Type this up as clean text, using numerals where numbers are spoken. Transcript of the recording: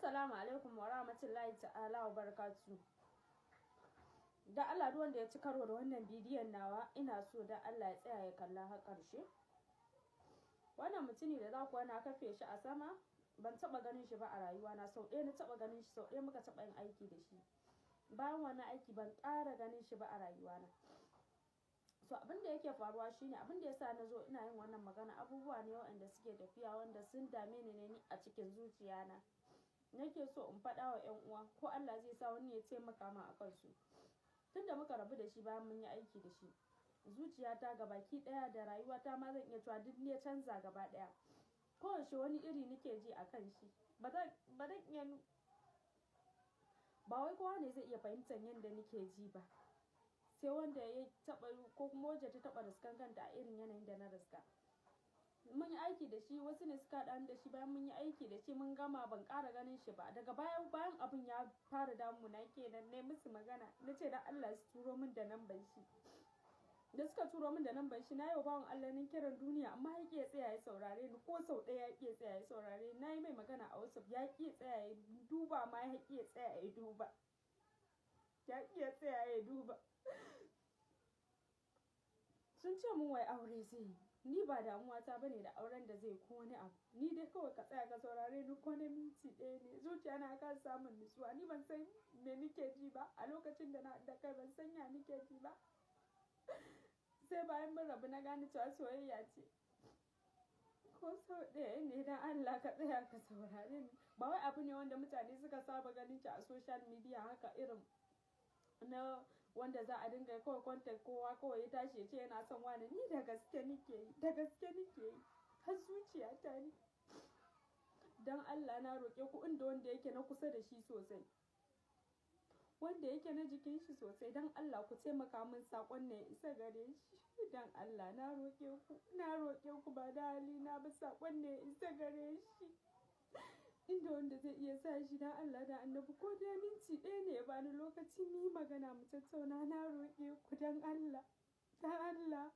Assalamu alaikum wa rahmatullahi ta'ala wa barakatuh. Da Allah duk wanda ya ci karo da wannan bidiyon nawa ina so da Allah ya tsaya ya kalla har ƙarshe. Wannan mutumi da za ku na kafe shi a sama ban taba ganin shi ba a rayuwa na, sau ɗaya na taba ganin shi, sau ɗaya muka taba yin aiki da shi. Bayan wannan aiki ban ƙara ganin shi ba a rayuwa na. So abin da yake faruwa shine, abin da yasa na zo ina yin wannan magana, abubuwa ne waɗanda suke tafiya wanda sun dame ni a cikin zuciya na. Nake so in faɗa wa 'yan uwa ko Allah zai sa wani ya taimaka min a kansu. Tunda muka rabu da shi bayan mun yi aiki da shi, zuciyata gabaki ɗaya da rayuwata ma zan iya cewa duk ne canza gaba ɗaya. Kowace wani iri nake ji a kan shi. Ba zan iya, ba wai kowa ne zai iya fahimtar yadda nake ji ba, sai wanda ya taɓa ko kuma wacce ta taɓa riskan kanta a irin yanayin da na riska. Mun yi aiki da shi, wasu ne suka haɗa da shi, bayan mun yi aiki da shi mun gama ban ƙara ganin shi ba. Daga bayan abin ya fara damuna kenan ne musu magana, na ce da Allah su turo min da namban shi. Da suka turo min da namban shi, na yi wa bawan Allah nin kiran duniya amma ya ƙi ya tsaya ya saurare ni, ko sau ɗaya ya ƙi ya tsaya ya saurare ni. Na yi mai magana a WhatsApp ya ƙi ya tsaya ya duba, ma ya ƙi ya tsaya ya duba, ya ƙi ya tsaya ya duba. Sun ce mun wai aure zai yi. Ni ba damuwa ta bane da auren da zai ko wani abu, ni dai kawai ka tsaya ka saurare ni ko na minti ɗaya ne. Zuciya na kan samun nutsuwa, ni ban san me nike ji ba a lokacin da na da kai, ban san ya nike ji ba. Sai bayan mun rabu na gane cewa soyayya ce. Ko sau ɗaya ne dan Allah ka tsaya ka saurare ni. Ba wai abu ne wanda mutane suka saba ganin shi a social media haka, irin na wanda za a dinga kawai contact kowa kawai ya tashi ya ce yana son wani. Ni da gaske nike yi, da gaske nike yi, har zuciyata ne. Dan Allah na roƙe ku, inda wanda yake na kusa da shi sosai, wanda yake na jikin shi sosai, dan Allah ku taimaka min saƙon ne ya isa gare shi. Dan Allah na roƙe ku ba da hali na ba, saƙon ne ya isa gare shi. Inda wanda zai iya sa shi, dan Allah da Annabi ko da minti ɗaya ne ya bani lokaci mu yi magana mu tattauna. Na roƙe ku dan Allah, dan Allah.